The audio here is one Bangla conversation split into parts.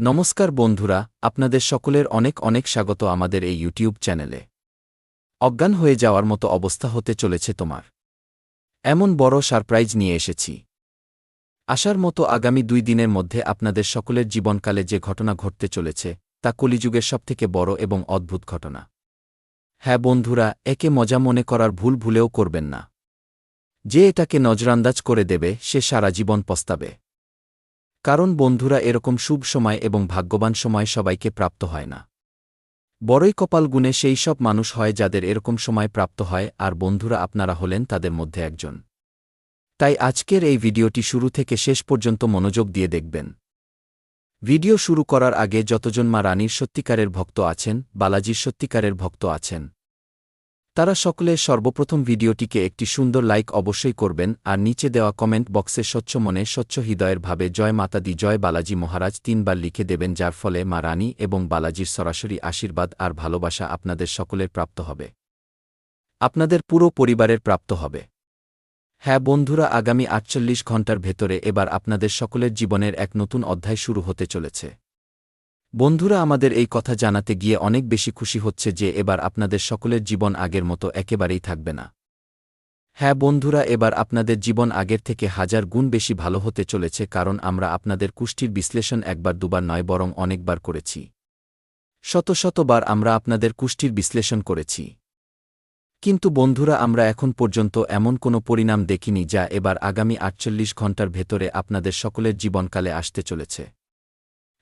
নমস্কার বন্ধুরা, আপনাদের সকলের অনেক অনেক স্বাগত আমাদের এই ইউটিউব চ্যানেলে। অজ্ঞান হয়ে যাওয়ার মতো অবস্থা হতে চলেছে তোমার, এমন বড় সারপ্রাইজ নিয়ে এসেছি। আসার মতো আগামী 2 দিনের মধ্যে আপনাদের সকলের জীবনকালে যে ঘটনা ঘটতে চলেছে তা কলিযুগের সবথেকে বড় এবং অদ্ভুত ঘটনা। হ্যাঁ বন্ধুরা, একে মজা মনে করার ভুল ভুলেও করবেন না। যে এটাকে নজরান্দাজ করে দেবে সে সারা জীবন পস্তাবে। কারণ বন্ধুরা, এরকম শুভ সময় এবং ভাগ্যবান সময় সবাইকে প্রাপ্ত হয় না। বড়ই কপাল গুণে সেই সব মানুষ হয় যাদের এরকম সময় প্রাপ্ত হয়, আর বন্ধুরা আপনারা হলেন তাদের মধ্যে একজন। তাই আজকের এই ভিডিওটি শুরু থেকে শেষ পর্যন্ত মনোযোগ দিয়ে দেখবেন। ভিডিও শুরু করার আগে যতজন মা রানীর সত্যিকারের ভক্ত আছেন, বালাজির সত্যিকারের ভক্ত আছেন, তারা সকলে সর্বপ্রথম ভিডিওটিকে একটি সুন্দর লাইক অবশ্যই করবেন, আর নিচে দেওয়া কমেন্ট বক্সে স্বচ্ছ মনে স্বচ্ছ হৃদয়ের ভাবে জয় মাতা দি জয় বালাজি মহারাজ 3 বার লিখে দেবেন, যার ফলে মা রানী এবং বালাজির সরাসরি আশীর্বাদ আর ভালোবাসা আপনাদের সকলের প্রাপ্ত হবে, আপনাদের পুরো পরিবারের প্রাপ্ত হবে। হ্যাঁ বন্ধুরা, আগামী 48 ঘণ্টার ভেতরে এবার আপনাদের সকলের জীবনের এক নতুন অধ্যায় শুরু হতে চলেছে। বন্ধুরা, আমাদের এই কথা জানাতে গিয়ে অনেক বেশি খুশি হচ্ছে যে এবার আপনাদের সকলের জীবন আগের মতো একেবারেই থাকবে না। হ্যাঁ বন্ধুরা, এবার আপনাদের জীবন আগের থেকে 1000 গুণ বেশি ভালো হতে চলেছে, কারণ আমরা আপনাদের কুষ্টির বিশ্লেষণ একবার দুবার নয় বরং অনেকবার করেছি। শত শতবার আমরা আপনাদের কুষ্টির বিশ্লেষণ করেছি। কিন্তু বন্ধুরা, আমরা এখন পর্যন্ত এমন কোনো পরিণাম দেখিনি যা এবার আগামী 48 ঘণ্টার ভেতরে আপনাদের সকলের জীবনকালে আসতে চলেছে।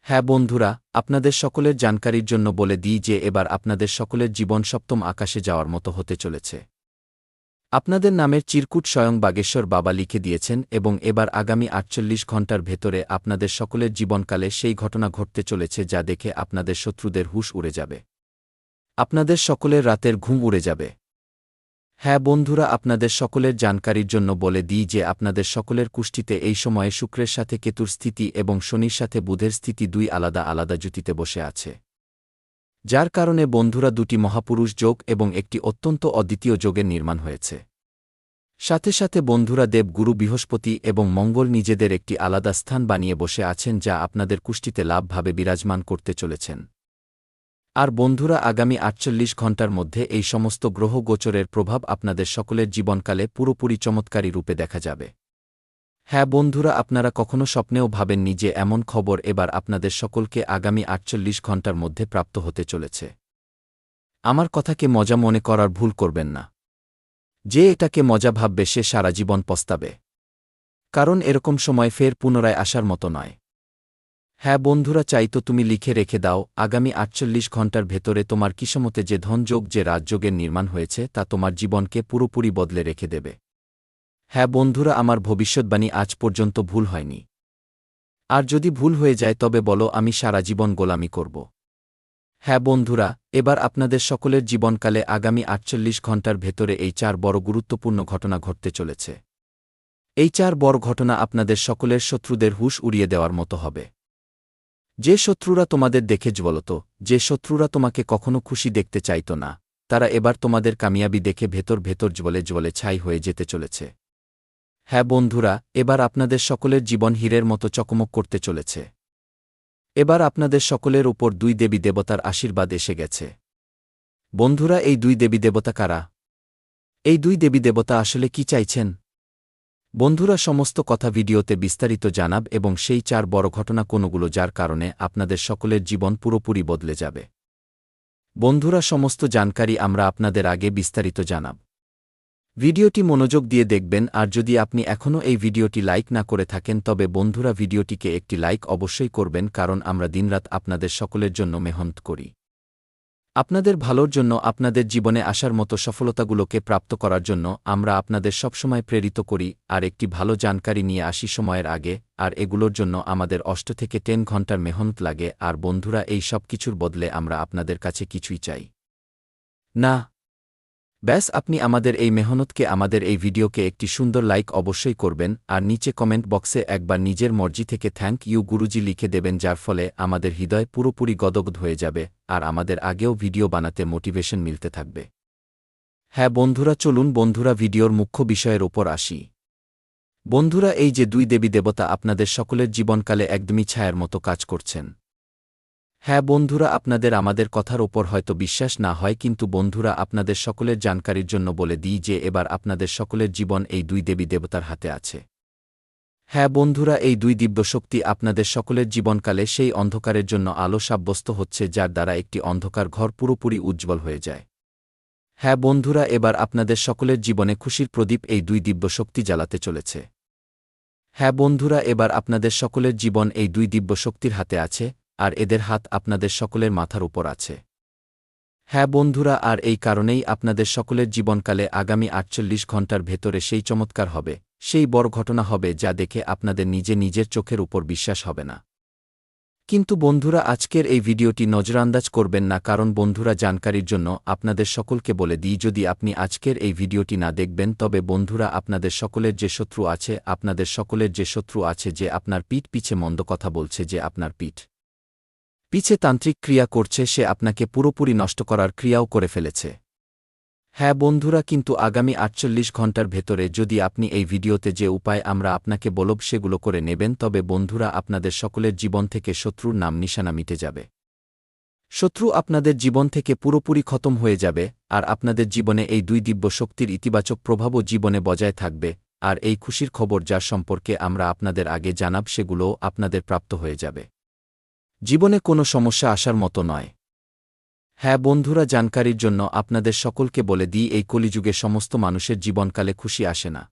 হ্যাঁ বন্ধুরা, আপনাদের সকলের জানকারির জন্য বলে দিই যে এবার আপনাদের সকলের জীবন সপ্তম আকাশে যাওয়ার মতো হতে চলেছে। আপনাদের নামের চিরকুট স্বয়ং বাগেশ্বর বাবা লিখে দিয়েছেন এবং এবার আগামী 48 ঘণ্টার ভেতরে আপনাদের সকলের জীবনকালে সেই ঘটনা ঘটতে চলেছে যা দেখে আপনাদের শত্রুদের হুঁশ উড়ে যাবে, আপনাদের সকলের রাতের ঘুম উড়ে যাবে। হ্যাঁ বন্ধুরা, আপনাদের সকলের জানকারির জন্য বলে দিই যে আপনাদের সকলের কুষ্টিতে এই সময়ে শুক্রের সাথে কেতুর স্থিতি এবং শনির সাথে বুধের স্থিতি 2 আলাদা আলাদা জুতিতে বসে আছে, যার কারণে বন্ধুরা 2টি মহাপুরুষ যোগ এবং একটি অত্যন্ত অদ্বিতীয় যোগের নির্মাণ হয়েছে। সাথে সাথে বন্ধুরা দেবগুরু বৃহস্পতি এবং মঙ্গল নিজেদের একটি আলাদা স্থান বানিয়ে বসে আছেন, যা আপনাদের কুষ্টিতে লাভভাবে বিরাজমান করতে চলেছেন। আর বন্ধুরা, আগামী 48 ঘণ্টার মধ্যে এই সমস্ত গ্রহ গোচরের প্রভাব আপনাদের সকলের জীবনকালে পুরোপুরি চমৎকারী রূপে দেখা যাবে। হ্যাঁ বন্ধুরা, আপনারা কখনো স্বপ্নেও ভাবেননি যে এমন খবর এবার আপনাদের সকলকে আগামী 48 ঘণ্টার মধ্যে প্রাপ্ত হতে চলেছে। আমার কথাকে মজা মনে করার ভুল করবেন না। যে এটাকে মজা ভাববে সে সারা জীবন পস্তাবে, কারণ এরকম সময় ফের পুনরায় আসার মতো নয়। হ্যাঁ বন্ধুরা, চাই তো তুমি লিখে রেখে দাও, আগামী 48 ঘণ্টার ভেতরে তোমার কিসমতে যে ধনযোগ, যে রাজযোগের নির্মাণ হয়েছে তা তোমার জীবনকে পুরোপুরি বদলে রেখে দেবে। হ্যাঁ বন্ধুরা, আমার ভবিষ্যৎবাণী আজ পর্যন্ত ভুল হয়নি। আর যদি ভুল হয়ে যায় তবে বলো, আমি সারা জীবন গোলামি করব। হ্যাঁ বন্ধুরা, এবার আপনাদের সকলের জীবনকালে আগামী 48 ঘণ্টার ভেতরে এই 4 বড় গুরুত্বপূর্ণ ঘটনা ঘটতে চলেছে। এই 4 বড় ঘটনা আপনাদের সকলের শত্রুদের হুঁশ উড়িয়ে দেওয়ার মতো হবে। যে শত্রুরা তোমাদের দেখে জ্বলত, যে শত্রুরা তোমাকে কখনো খুশি দেখতে চাইত না, তারা এবার তোমাদের কামিয়াবি দেখে ভেতর ভেতর জ্বলে জ্বলে ছাই হয়ে যেতে চলেছে। হ্যাঁ বন্ধুরা, এবার আপনাদের সকলের জীবন হীরের মতো চকমক করতে চলেছে। এবার আপনাদের সকলের উপর 2 দেবী দেবতার আশীর্বাদ এসে গেছে। বন্ধুরা, এই 2 দেবী দেবতা কারা? এই 2 দেবী দেবতা আসলে কি চাইছেন? বন্ধুরা, সমস্ত কথা ভিডিওতে বিস্তারিত জানাব এবং সেই 4 বড় ঘটনা কোনগুলো যার কারণে আপনাদের সকলের জীবন পুরোপুরি বদলে যাবে। বন্ধুরা, সমস্ত জানকারি আমরা আপনাদের আগে বিস্তারিত জানাব। ভিডিওটি মনোযোগ দিয়ে দেখবেন, আর যদি আপনি এখনও এই ভিডিওটি লাইক না করে থাকেন তবে বন্ধুরা ভিডিওটিকে একটি লাইক অবশ্যই করবেন, কারণ আমরা দিনরাত আপনাদের সকলের জন্য মেহনত করি। আপনাদের ভালোর জন্য, আপনাদের জীবনে আসার মতো সফলতাগুলোকে প্রাপ্ত করার জন্য আমরা আপনাদের সবসময় প্রেরিত করি আর একটি ভালো জানকারি নিয়ে আসি সময়ের আগে, আর এগুলোর জন্য আমাদের 8 থেকে 10 ঘণ্টার মেহনত লাগে। আর বন্ধুরা, এই সব কিছুর বদলে আমরা আপনাদের কাছে কিছুই চাই না। ব্যাস আপনি আমাদের এই মেহনতকে, আমাদের এই ভিডিওকে একটি সুন্দর লাইক অবশ্যই করবেন, আর নিচে কমেন্ট বক্সে একবার নিজের মর্জি থেকে থ্যাংক ইউ গুরুজি লিখে দেবেন, যার ফলে আমাদের হৃদয় পুরোপুরি গদগদ হয়ে যাবে আর আমাদের আগেও ভিডিও বানাতে মোটিভেশন মিলতে থাকবে। হ্যাঁ বন্ধুরা, চলুন বন্ধুরা ভিডিওর মুখ্য বিষয়ের ওপর আসি। বন্ধুরা, এই যে 2 দেবী দেবতা আপনাদের সকলের জীবনকালে একদমই ছায়ার মতো কাজ করছেন। হ্যাঁ বন্ধুরা, আপনাদের আমাদের কথার ওপর হয়তো বিশ্বাস না হয়, কিন্তু বন্ধুরা আপনাদের সকলের জানকারির জন্য বলে দিই যে এবার আপনাদের সকলের জীবন এই দুই দেবী দেবতার হাতে আছে। হ্যাঁ বন্ধুরা, এই দুই দিব্যশক্তি আপনাদের সকলের জীবনকালে সেই অন্ধকারের জন্য আলো সাব্যস্ত হচ্ছে, যার দ্বারা একটি অন্ধকার ঘর পুরোপুরি উজ্জ্বল হয়ে যায়। হ্যাঁ বন্ধুরা, এবার আপনাদের সকলের জীবনে খুশির প্রদীপ এই দুই দিব্যশক্তি জ্বালাতে চলেছে। হ্যাঁ বন্ধুরা, এবার আপনাদের সকলের জীবন এই দুই দিব্যশক্তির হাতে আছে, আর এদের হাত আপনাদের সকলের মাথার উপর আছে। হ্যাঁ বন্ধুরা, আর এই কারণেই আপনাদের সকলের জীবনকালে আগামী ৪৮ ঘণ্টার ভেতরে সেই চমৎকার হবে, সেই বড় ঘটনা হবে যা দেখে আপনাদের নিজের চোখের উপর বিশ্বাস হবে না। কিন্তু বন্ধুরা, আজকের এই ভিডিওটি নজরান্দাজ করবেন না, কারণ বন্ধুরা জানকারির জন্য আপনাদের সকলকে বলে দিই, যদি আপনি আজকের এই ভিডিওটি না দেখবেন তবে বন্ধুরা আপনাদের সকলের যে শত্রু আছে, আপনাদের সকলের যে শত্রু আছে, যে আপনার পিঠ পিছে মন্দ কথা বলছে, যে আপনার পিঠ পিছে তান্ত্রিক ক্রিয়া করছে, সে আপনাকে পুরোপুরি নষ্ট করার ক্রিয়াও করে ফেলেছে। হ্যাঁ বন্ধুরা, কিন্তু আগামী ৪৮ ঘণ্টার ভেতরে যদি আপনি এই ভিডিওতে যে উপায় আমরা আপনাকে বলব সেগুলো করে নেবেন, তবে বন্ধুরা আপনাদের সকলের জীবন থেকে শত্রুর নাম নিশানা মিটে যাবে। শত্রু আপনাদের জীবন থেকে পুরোপুরি খতম হয়ে যাবে, আর আপনাদের জীবনে এই দুই দিব্য শক্তির ইতিবাচক প্রভাবও জীবনে বজায় থাকবে, আর এই খুশির খবর যার সম্পর্কে আমরা আপনাদের আগে জানাব সেগুলোও আপনাদের প্রাপ্ত হয়ে যাবে। জীবনে কোনো সমস্যা আসার মতো নয়। হ্যাঁ বন্ধুরা, জানকারির জন্য আপনাদের সকলকে বলে দিই, এই কলিযুগে সমস্ত মানুষের জীবনকালে খুশি আসে না।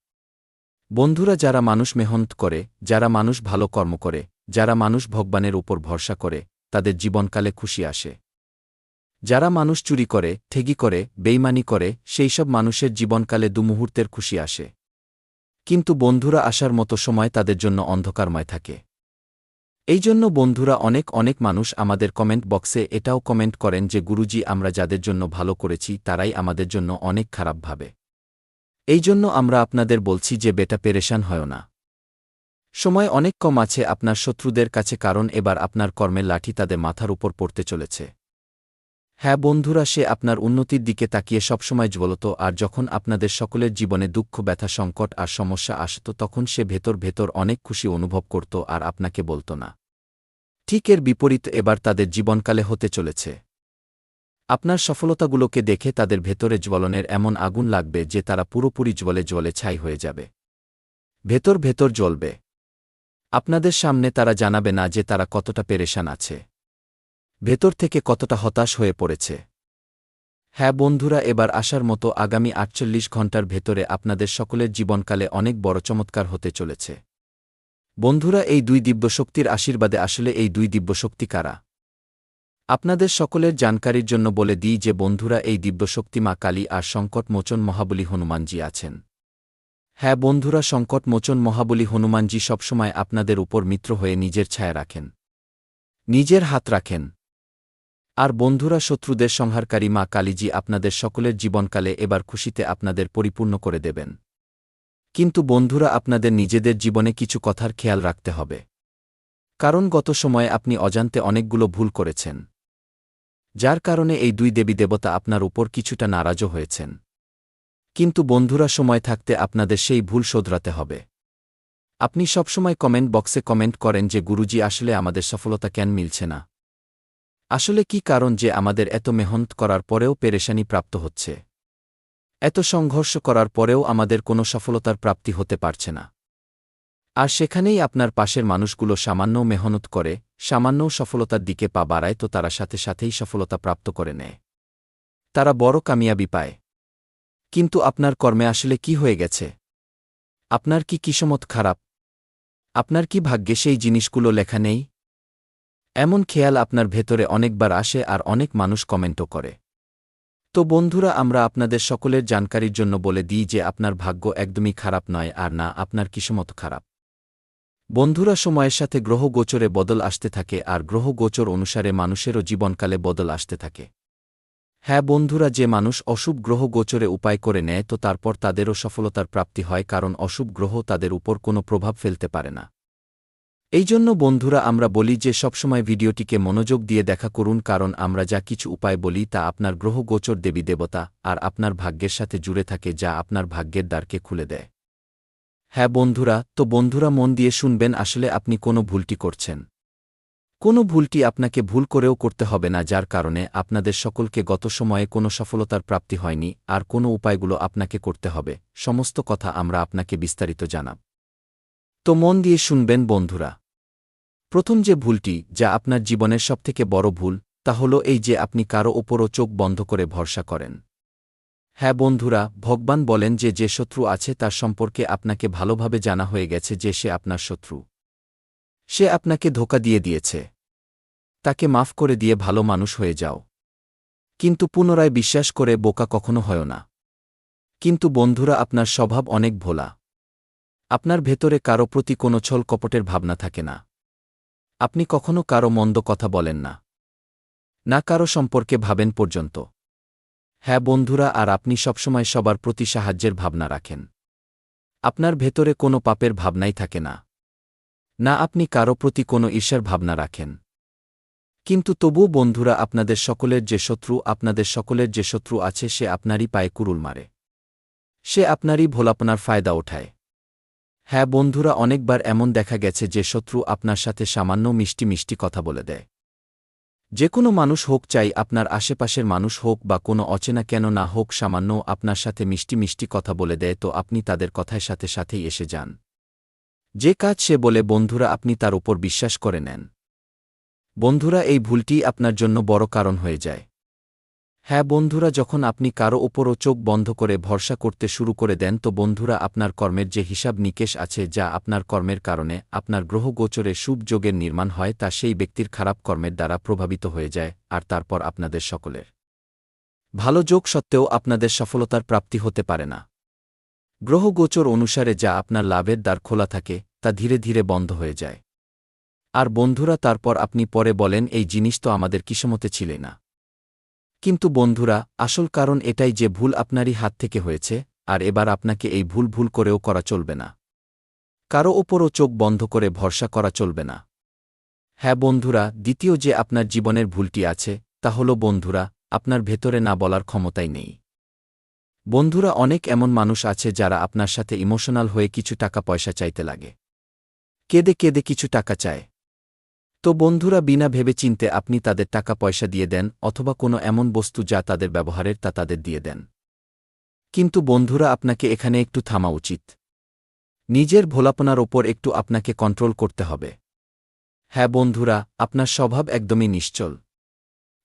বন্ধুরা, যারা মানুষ মেহনত করে, যারা মানুষ ভালো কর্ম করে, যারা মানুষ ভগবানের উপর ভরসা করে, তাদের জীবনকালে খুশি আসে। যারা মানুষ চুরি করে, ঠেগি করে, বেইমানি করে, সেই সব মানুষের জীবনকালে দুমুহূর্তের খুশি আসে। কিন্তু বন্ধুরা, আসার মতো সময় তাদের জন্য অন্ধকারময় থাকে। এই জন্য বন্ধুরা অনেক মানুষ আমাদের কমেন্ট বক্সে এটাও কমেন্ট করেন যে গুরুজি, আমরা যাদের জন্য ভালো করেছি তারাই আমাদের জন্য অনেক খারাপ ভাবে। এই জন্য আমরা আপনাদের বলছি যে বেটা পেরেশান হয় না। সময় অনেক কম আছে আপনার শত্রুদের কাছে, কারণ এবার আপনার কর্মের লাঠি তাদের মাথার উপর পড়তে চলেছে। হ্যাঁ বন্ধুরা, সে আপনার উন্নতির দিকে তাকিয়ে সবসময় জ্বলত, আর যখন আপনাদের সকলের জীবনে দুঃখ, ব্যথা, সংকট আর সমস্যা আসত তখন সে ভেতর অনেক খুশি অনুভব করত আর আপনাকে বলত না। ঠিক এর বিপরীত এবার তাদের জীবনকালে হতে চলেছে। আপনার সফলতাগুলোকে দেখে তাদের ভেতরে জ্বলনের এমন আগুন লাগবে যে তারা পুরোপুরি জ্বলে ছাই হয়ে যাবে। ভেতর জ্বলবে। আপনাদের সামনে তারা জানাবে না যে তারা কতটা পেরেশান আছে, ভেতর থেকে কতটা হতাশ হয়ে পড়েছে। হ্যাঁ বন্ধুরা, এবার আসার মতো আগামী ৪৮ ঘণ্টার ভেতরে আপনাদের সকলের জীবনকালে অনেক বড় চমৎকার হতে চলেছে। বন্ধুরা, এই দুই দিব্যশক্তির আশীর্বাদে আসলে এই দুই দিব্যশক্তি কারা? আপনাদের সকলের জানকারির জন্য বলে দিই যে বন্ধুরা, এই দিব্যশক্তি মা কালী আর সংকট মোচন মহাবলী হনুমানজি আছেন। হ্যাঁ বন্ধুরা, সংকট মোচন মহাবলী হনুমানজি সবসময় আপনাদের উপর মিত্র হয়ে নিজের ছায়া রাখেন, নিজের হাত রাখেন। আর বন্ধুরা, শত্রুদের সংহারকারী মা কালীজি আপনাদের সকলের জীবনকালে এবার খুশিতে আপনাদের পরিপূর্ণ করে দেবেন। কিন্তু বন্ধুরা, আপনাদের নিজেদের জীবনে কিছু কথার খেয়াল রাখতে হবে, কারণ গত সময়ে আপনি অজান্তে অনেকগুলো ভুল করেছেন, যার কারণে এই দুই দেবী দেবতা আপনার উপর কিছুটা নারাজও হয়েছেন। কিন্তু বন্ধুরা, সময় থাকতে আপনাদের সেই ভুল শোধরাতে হবে। আপনি সবসময় কমেন্ট বক্সে কমেন্ট করেন যে গুরুজি, আসলে আমাদের সফলতা কেন মিলছে না? আসলে কি কারণ যে আমাদের এত মেহনত করার পরেও পেরেশানি প্রাপ্ত হচ্ছে? এত সংঘর্ষ করার পরেও আমাদের কোনো সফলতার প্রাপ্তি হতে পারছে না। আর সেখানেই আপনার পাশের মানুষগুলো সামান্যও মেহনত করে, সামান্যও সফলতার দিকে পা বাড়ায়, তো তারা সাথেই সফলতা প্রাপ্ত করে নেয়, তারা বড় কামিয়াবি পায়। কিন্তু আপনার কর্মে আসলে কি হয়ে গেছে? আপনার কি কিসমত খারাপ? আপনার কি ভাগ্যে সেই জিনিসগুলো লেখা নেই? এমন খেয়াল আপনার ভেতরে অনেকবার আসে, আর অনেক মানুষ কমেন্টও করে। তো বন্ধুরা, আমরা আপনাদের সকলের জানকারির জন্য বলে দিই যে আপনার ভাগ্য একদমই খারাপ নয়, আর না আপনার কিসমত খারাপ। বন্ধুরা, সময়ের সাথে গ্রহ গোচরে বদল আসতে থাকে, আর গ্রহ গোচর অনুসারে মানুষেরও জীবনকালে বদল আসতে থাকে। হ্যাঁ বন্ধুরা, যে মানুষ অশুভ গ্রহ গোচরে উপায় করে নেয় তো তারপর তাদেরও সফলতার প্রাপ্তি হয়, কারণ অশুভ গ্রহ তাদের উপর কোনো প্রভাব ফেলতে পারে না। এই জন্য বন্ধুরা, আমরা বলি যে সবসময় ভিডিওটিকে মনোযোগ দিয়ে দেখা করুন, কারণ আমরা যা কিছু উপায় বলি তা আপনার গ্রহ গোচর দেবী দেবতা আর আপনার ভাগ্যের সাথে জুড়ে থাকে, যা আপনার ভাগ্যের দ্বারকে খুলে দেয়। হ্যাঁ বন্ধুরা, তো বন্ধুরা মন দিয়ে শুনবেন, আসলে আপনি কোনো ভুলটি করছেন। কোনো ভুলটি আপনাকে ভুল করেও করতে হবে না, যার কারণে আপনাদের সকলকে গত সময়ে কোনো সফলতার প্রাপ্তি হয়নি, আর কোনো উপায়গুলো আপনাকে করতে হবে। সমস্ত কথা আমরা আপনাকে বিস্তারিত জানাব। তো মন দিয়ে শুনবেন বন্ধুরা। প্রথম যে ভুলটি, যা আপনার জীবনের সবথেকে বড় ভুল, তা হল এই যে আপনি কারো ওপরও চোখ বন্ধ করে ভরসা করেন। হ্যাঁ বন্ধুরা, ভগবান বলেন যে যে শত্রু আছে তার সম্পর্কে আপনাকে ভালোভাবে জানা হয়ে গেছে যে সে আপনার শত্রু। সে আপনাকে ধোঁকা দিয়ে দিয়েছে। তাকে মাফ করে দিয়ে ভালো মানুষ হয়ে যাও। কিন্তু পুনরায় বিশ্বাস করে বোকা কখনো হয় না। কিন্তু বন্ধুরা, আপনার স্বভাব অনেক ভোলা। আপনার ভেতরে কারো প্রতি কোনো ছল কপটের ভাবনা থাকে না। আপনি কখনো কারো মন্দ কথা বলেন না, না কারো সম্পর্কে ভাবেন পর্যন্ত। হ্যাঁ বন্ধুরা, আর আপনি সবসময় সবার প্রতি সাহায্যের ভাবনা রাখেন। আপনার ভেতরে কোনো পাপের ভাবনাই থাকে না, না আপনি কারো প্রতি কোনো ঈর্ষার ভাবনা রাখেন। কিন্তু তবুও বন্ধুরা, আপনাদের সকলের যে শত্রু আছে সে আপনারই পায়ে কুড়ুল মারে। সে আপনারই ভোলাপনার ফায়দা ওঠায়। হ্যাঁ বন্ধুরা, অনেকবার এমন দেখা গেছে যে শত্রু আপনার সাথে সামান্য মিষ্টি মিষ্টি কথা বলে দেয়। যে কোনো মানুষ হোক, চাই আপনার আশেপাশের মানুষ হোক বা কোনো অচেনা কেন না হোক, সামান্য আপনার সাথে মিষ্টি মিষ্টি কথা বলে দেয়, তো আপনি তাদের কথায় সাথে সাথেই এসে যান। যে কাজ সে বলে বন্ধুরা, আপনি তার উপর বিশ্বাস করে নেন। বন্ধুরা, এই ভুলটি আপনার জন্য বড় কারণ হয়ে যায়। হ্যাঁ বন্ধুরা, যখন আপনি কারো ওপরও চোখ বন্ধ করে ভরসা করতে শুরু করে দেন, তো বন্ধুরা আপনার কর্মের যে হিসাব নিকেশ আছে, যা আপনার কর্মের কারণে আপনার গ্রহগোচরে শুভ যোগের নির্মাণ হয়, তা সেই ব্যক্তির খারাপ কর্মের দ্বারা প্রভাবিত হয়ে যায়, আর তারপর আপনাদের সকলের ভালো যোগ সত্ত্বেও আপনাদের সফলতার প্রাপ্তি হতে পারে না। গ্রহগোচর অনুসারে যা আপনার লাভের দ্বার খোলা থাকে, তা ধীরে ধীরে বন্ধ হয়ে যায়। আর বন্ধুরা, তারপর আপনি পরে বলেন এই জিনিস তো আমাদের কিসমতে ছিলে না। কিন্তু বন্ধুরা, আসল কারণ এটাই যে ভুল আপনারই হাত থেকে হয়েছে, আর এবার আপনাকে এই ভুল করেও করা চলবে না। কারো ওপরও চোখ বন্ধ করে ভরসা করা চলবে না। হ্যাঁ বন্ধুরা, দ্বিতীয় যে আপনার জীবনের ভুলটি আছে, তা হল বন্ধুরা, আপনার ভেতরে না বলার ক্ষমতাই নেই। বন্ধুরা, অনেক এমন মানুষ আছে যারা আপনার সাথে ইমোশনাল হয়ে কিছু টাকা পয়সা চাইতে লাগে। কেঁদে কেঁদে কিছু টাকা চায়। তো বন্ধুরা, বিনা ভেবে চিনতে আপনি তাদের টাকা পয়সা দিয়ে দেন, অথবা কোনো এমন বস্তু যা তাদের ব্যবহারের তা তাদের দিয়ে দেন। কিন্তু বন্ধুরা, আপনাকে এখানে একটু থামা উচিত। নিজের ভোলাপনার ওপর একটু আপনাকে কন্ট্রোল করতে হবে। হ্যাঁ বন্ধুরা, আপনার স্বভাব একদমই নিশ্চল।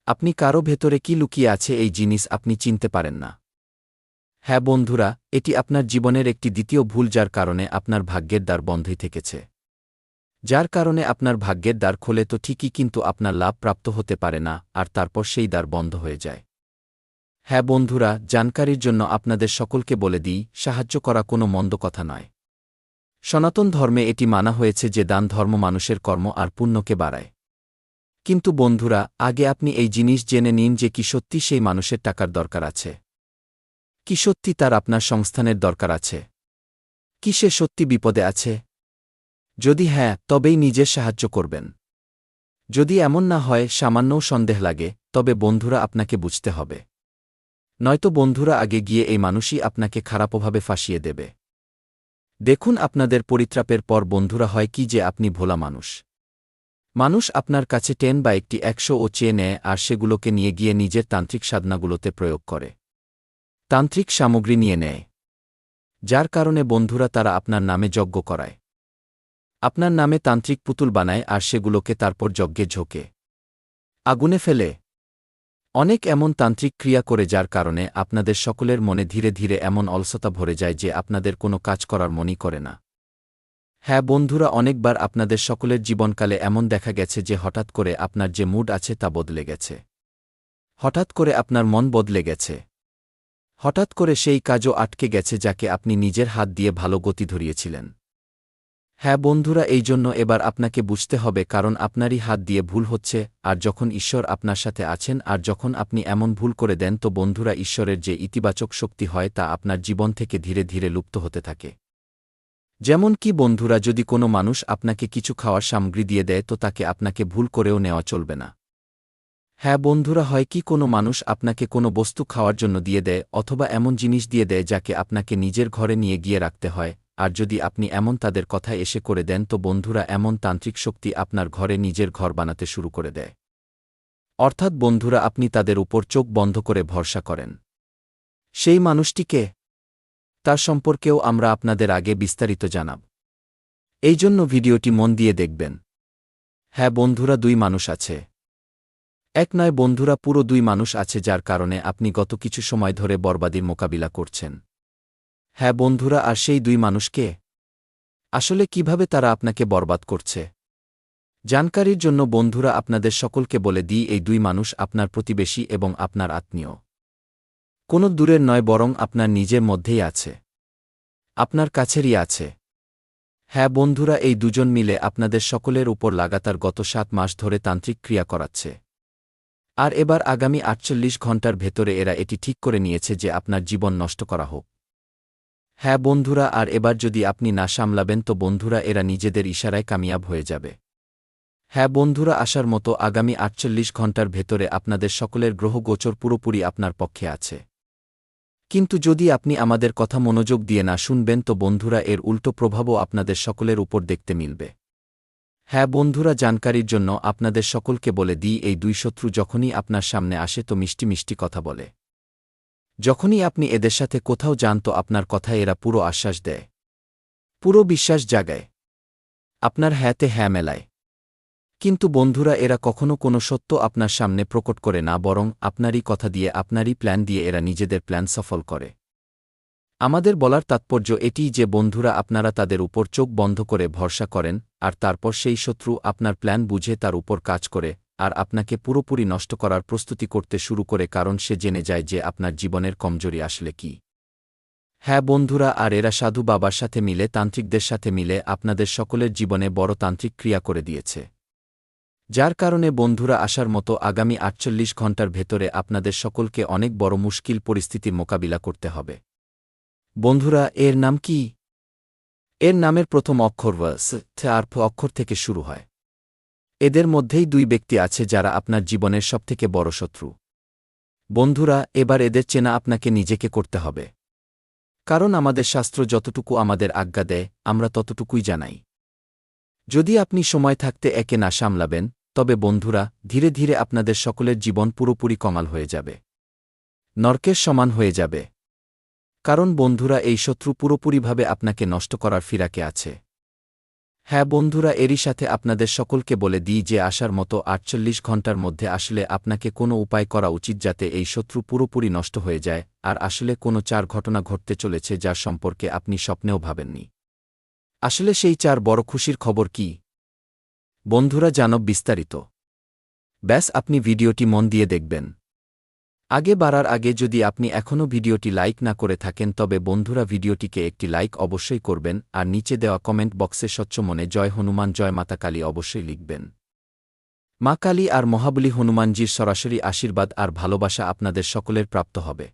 আপনি কারো ভেতরে কি লুকিয়ে আছে এই জিনিস আপনি চিনতে পারেন না। হ্যাঁ বন্ধুরা, এটি আপনার জীবনের একটি দ্বিতীয় ভুল, যার কারণে আপনার ভাগ্যের দ্বার বন্ধই থেকেছে। যার কারণে আপনার ভাগ্যের দ্বার খোলে তো ঠিকই, কিন্তু আপনার লাভ প্রাপ্ত হতে পারে না, আর তারপর সেই দ্বার বন্ধ হয়ে যায়। হ্যাঁ বন্ধুরা, জানকারির জন্য আপনাদের সকলকে বলে দিই, সাহায্য করা কোনো মন্দ কথা নয়। সনাতন ধর্মে এটি মানা হয়েছে যে দান ধর্ম মানুষের কর্ম আর পুণ্যকে বাড়ায়। কিন্তু বন্ধুরা, আগে আপনি এই জিনিস জেনে নিন যে কি সত্যি সেই মানুষের টাকার দরকার আছে, কি সত্যি তার আপনার সংস্থানের দরকার আছে, কি সে সত্যি বিপদে আছে। যদি হ্যাঁ, তবেই নিজের সাহায্য করবেন। যদি এমন না হয়, সামান্যও সন্দেহ লাগে, তবে বন্ধুরা আপনাকে বুঝতে হবে। নয়তো বন্ধুরা, আগে গিয়ে এই মানুষই আপনাকে খারাপভাবে ফাঁসিয়ে দেবে। দেখুন, আপনাদের পরিত্রাপের পর বন্ধুরা হয় কি যে আপনি ভোলা মানুষ আপনার কাছে 10 বা একটি 100 ও চেয়ে নেয়, আর সেগুলোকে নিয়ে গিয়ে নিজের তান্ত্রিক সাধনাগুলোতে প্রয়োগ করে। তান্ত্রিক সামগ্রী নিয়ে নেয়, যার কারণে বন্ধুরা তারা আপনার নামে যজ্ঞ করায়, আপনার নামে তান্ত্রিক পুতুল বানায়, আর সেগুলোকে তারপর যজ্ঞে ঝোঁকে আগুনে ফেলে। অনেক এমন তান্ত্রিক ক্রিয়া করে, যার কারণে আপনাদের সকলের মনে ধীরে ধীরে এমন অলসতা ভরে যায় যে আপনাদের কোনো কাজ করার মনই করে না। হ্যাঁ বন্ধুরা, অনেকবার আপনাদের সকলের জীবনকালে এমন দেখা গেছে যে হঠাৎ করে আপনার যে মুড আছে তা বদলে গেছে। হঠাৎ করে আপনার মন বদলে গেছে। হঠাৎ করে সেই কাজও আটকে গেছে যাকে আপনি নিজের হাত দিয়ে ভালো গতি ধরিয়েছিলেন। হ্যাঁ বন্ধুরা, এই জন্য এবার আপনাকে বুঝতে হবে, কারণ আপনারই হাত দিয়ে ভুল হচ্ছে। আর যখন ঈশ্বর আপনার সাথে আছেন, আর যখন আপনি এমন ভুল করে দেন, তো বন্ধুরা ঈশ্বরের যে ইতিবাচক শক্তি হয় তা আপনার জীবন থেকে ধীরে ধীরে লুপ্ত হতে থাকে। যেমন কি বন্ধুরা, যদি কোনো মানুষ আপনাকে কিছু খাওয়ার সামগ্রী দিয়ে দেয়, তো তাকে আপনাকে ভুল করেও নেওয়া চলবে না। হ্যাঁ বন্ধুরা, হয় কি কোনো মানুষ আপনাকে কোনো বস্তু খাওয়ার জন্য দিয়ে দেয়, অথবা এমন জিনিস দিয়ে দেয় যাকে আপনাকে নিজের ঘরে নিয়ে গিয়ে রাখতে হয়, আর যদি আপনি এমন তাদের কথায় এসে করে দেন তো বন্ধুরা এমন তান্ত্রিক শক্তি আপনার ঘরে নিজের ঘর বানাতে শুরু করে দেয়। অর্থাৎ বন্ধুরা আপনি তাদের উপর চোখ বন্ধ করে ভরসা করেন। সেই মানুষটিকে তার সম্পর্কেও আমরা আপনাদের আগে বিস্তারিত জানাব। এই জন্য ভিডিওটি মন দিয়ে দেখবেন। হ্যাঁ বন্ধুরা, দুই মানুষ আছে। এক নয় বন্ধুরা, পুরো দুই মানুষ আছে যার কারণে আপনি গত কিছু সময় ধরে বরবাদির মোকাবিলা করছেন। হ্যাঁ বন্ধুরা, আর সেই দুই মানুষকে আসলে কিভাবে তারা আপনাকে বরবাদ করছে জানকারির জন্য বন্ধুরা আপনাদের সকলকে বলে দিই, এই দুই মানুষ আপনার প্রতিবেশী এবং আপনার আত্মীয়। কোনো দূরের নয়, বরং আপনার নিজের মধ্যেই আছে, আপনার কাছেরই আছে। হ্যাঁ বন্ধুরা, এই দুজন মিলে আপনাদের সকলের উপর লাগাতার গত 7 মাস ধরে তান্ত্রিক ক্রিয়া করাচ্ছে। আর এবার আগামী 48 ঘণ্টার ভেতরে এরা এটি ঠিক করে নিয়েছে যে আপনার জীবন নষ্ট করা হোক। হ্যাঁ বন্ধুরা, আর এবার যদি আপনি না সামলাবেন তো বন্ধুরা এরা নিজেদের ইশারায় কামিয়াব হয়ে যাবে। হ্যাঁ বন্ধুরা, আসার মতো আগামী 48 ঘণ্টার ভেতরে আপনাদের সকলের গ্রহগোচর পুরোপুরি আপনার পক্ষে আছে। কিন্তু যদি আপনি আমাদের কথা মনোযোগ দিয়ে না শুনবেন তো বন্ধুরা এর উল্টো প্রভাবও আপনাদের সকলের উপর দেখতে মিলবে। হ্যাঁ বন্ধুরা, জানকারির জন্য আপনাদের সকলকে বলে দিই, এই দুই শত্রু যখনই আপনার সামনে আসে তো মিষ্টি মিষ্টি কথা বলে। যখনই আপনি এদের সাথে কোথাও যান তো আপনার কথায় এরা পুরো আশ্বাস দেয়, পুরো বিশ্বাস জাগায়, আপনার হ্যাঁতে হ্যাঁ মেলায়। কিন্তু বন্ধুরা এরা কখনো কোনো সত্য আপনার সামনে প্রকট করে না, বরং আপনারই কথা দিয়ে, আপনারই প্ল্যান দিয়ে এরা নিজেদের প্ল্যান সফল করে। আমাদের বলার তাৎপর্য এটিই যে বন্ধুরা আপনারা তাদের উপর চোখ বন্ধ করে ভরসা করেন, আর তারপর সেই শত্রু আপনার প্ল্যান বুঝে তার উপর কাজ করে আর আপনাকে পুরোপুরি নষ্ট করার প্রস্তুতি করতে শুরু করে, কারণ সে জেনে যায় যে আপনার জীবনের কমজোরি আসলে কি। হ্যাঁ বন্ধুরা, আর এরা সাধু বাবার সাথে মিলে, তান্ত্রিকদের সাথে মিলে আপনাদের সকলের জীবনে বড় তান্ত্রিক ক্রিয়া করে দিয়েছে। যার কারণে বন্ধুরা আসার মতো আগামী 48 ঘণ্টার ভেতরে আপনাদের সকলকে অনেক বড় মুশকিল পরিস্থিতির মোকাবিলা করতে হবে। বন্ধুরা এর নাম কি? এর নামের প্রথম অক্ষর স আর ফ অক্ষর থেকে শুরু হয়। এদের মধ্যেই দুই ব্যক্তি আছে যারা আপনার জীবনের সবথেকে বড় শত্রু। বন্ধুরা এবার এদের চেনা আপনাকে নিজেকে করতে হবে, কারণ আমাদের শাস্ত্র যতটুকু আমাদের আজ্ঞা দেয় আমরা ততটুকুই জানাই। যদি আপনি সময় থাকতে একে না সামলাবেন তবে বন্ধুরা ধীরে ধীরে আপনাদের সকলের জীবন পুরোপুরি কমাল হয়ে যাবে, নরকের সমান হয়ে যাবে। কারণ বন্ধুরা এই শত্রু পুরোপুরিভাবে আপনাকে নষ্ট করার ফিরাকে আছে। হ্যাঁ বন্ধুরা, এরই সাথে আপনাদের সকলকে বলে দিই যে আসার মতো 48 ঘণ্টার মধ্যে আসলে আপনাকে কোনো উপায় করা উচিত যাতে এই শত্রু পুরোপুরি নষ্ট হয়ে যায়। আর আসলে কোনো 4 ঘটনা ঘটতে চলেছে যার সম্পর্কে আপনি স্বপ্নেও ভাবেননি। আসলে সেই 4 বড় খুশির খবর কি বন্ধুরা জানব বিস্তারিত। ব্যাস আপনি ভিডিওটি মন দিয়ে দেখবেন। আগে বাড়ার আগে যদি আপনি এখনও ভিডিওটি লাইক না করে থাকেন তবে বন্ধুরা ভিডিওটিকে একটি লাইক অবশ্যই করবেন, আর নিচে দেওয়া কমেন্ট বক্সে স্বচ্ছ মনে জয় হনুমান জয় মাতা কালী অবশ্যই লিখবেন। মা কালী আর মহাবলী হনুমানজির সরাসরি আশীর্বাদ আর ভালোবাসা আপনাদের সকলের প্রাপ্ত হবে।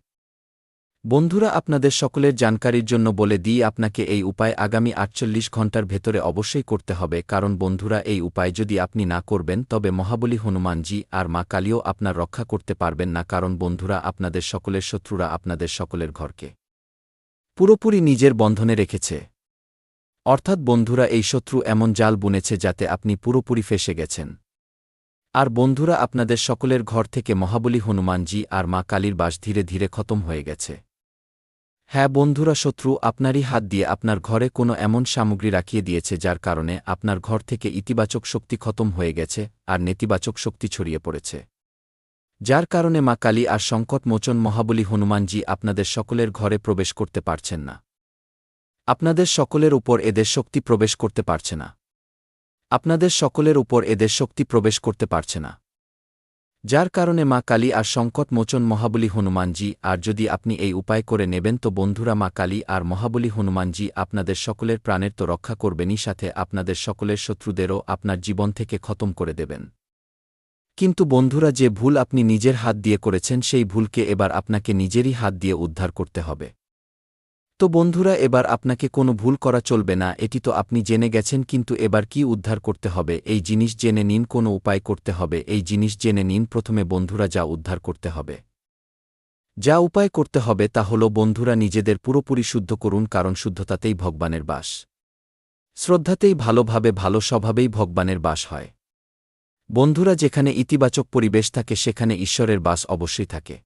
বন্ধুরা আপনাদের সকলের জানকারির জন্য বলে দিই, আপনাকে এই উপায় আগামী 48 ঘণ্টার ভেতরে অবশ্যই করতে হবে, কারণ বন্ধুরা এই উপায় যদি আপনি না করবেন তবে মহাবলী হনুমানজি আর মা কালীও আপনার রক্ষা করতে পারবেন না, কারণ বন্ধুরা আপনাদের সকলের শত্রুরা আপনাদের সকলের ঘরকে পুরোপুরি নিজের বন্ধনে রেখেছে। অর্থাৎ বন্ধুরা এই শত্রু এমন জাল বুনেছে যাতে আপনি পুরোপুরি ফেঁসে গেছেন। আর বন্ধুরা আপনাদের সকলের ঘর থেকে মহাবলী হনুমানজি আর মা কালীর বাস ধীরে ধীরে খতম হয়ে গেছে। হ্যাঁ বন্ধুরা, শত্রু আপনারই হাত দিয়ে আপনার ঘরে কোনো এমন সামগ্রী রাখিয়ে দিয়েছে যার কারণে আপনার ঘর থেকে ইতিবাচক শক্তি খতম হয়ে গেছে আর নেতিবাচক শক্তি ছড়িয়ে পড়েছে। যার কারণে মা কালী আর সংকট মোচন মহাবলী হনুমানজি আপনাদের সকলের ঘরে প্রবেশ করতে পারছেন না। আপনাদের সকলের উপর এদের শক্তি প্রবেশ করতে পারছে না। আপনাদের সকলের উপর এদের শক্তি প্রবেশ করতে পারছে না। যার কারণে মা কালী আর সংকট মোচন মহাবলী হনুমানজি, আর যদি আপনি এই উপায় করে নেবেন তো বন্ধুরা মা কালী আর মহাবলী হনুমানজি আপনাদের সকলের প্রাণের তো রক্ষা করবেনই, সাথে আপনাদের সকলের শত্রুদেরও আপনার জীবন থেকে খতম করে দেবেন। কিন্তু বন্ধুরা যে ভুল আপনি নিজের হাত দিয়ে করেছেন সেই ভুলকে এবার আপনাকে নিজেরই হাত দিয়ে উদ্ধার করতে হবে। তো বন্ধুরা এবার আপনাকে কোনো ভুল করা চলবে না, এটি তো আপনি জেনে গেছেন, কিন্তু এবার কি উদ্ধার করতে হবে এই জিনিস জেনে নিন। কোনো উপায় করতে হবে এই জিনিস জেনে নিন। প্রথমে বন্ধুরা যা উদ্ধার করতে হবে যা উপায় করতে হবে তা হল বন্ধুরা নিজেদের পুরোপুরি শুদ্ধ করুন, কারণ শুদ্ধতাতেই ভগবানের বাস। শ্রদ্ধাতেই ভালোভাবে ভালো স্বভাবেই ভগবানের বাস হয়। বন্ধুরা, যেখানে ইতিবাচক পরিবেশ থাকে সেখানে ঈশ্বরের বাস অবশ্যই থাকে।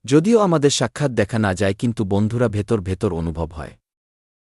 যদিও আমাদের সাক্ষাৎ দেখা না যায়, কিন্তু বন্ধুরা ভেতর ভেতর অনুভব হয়।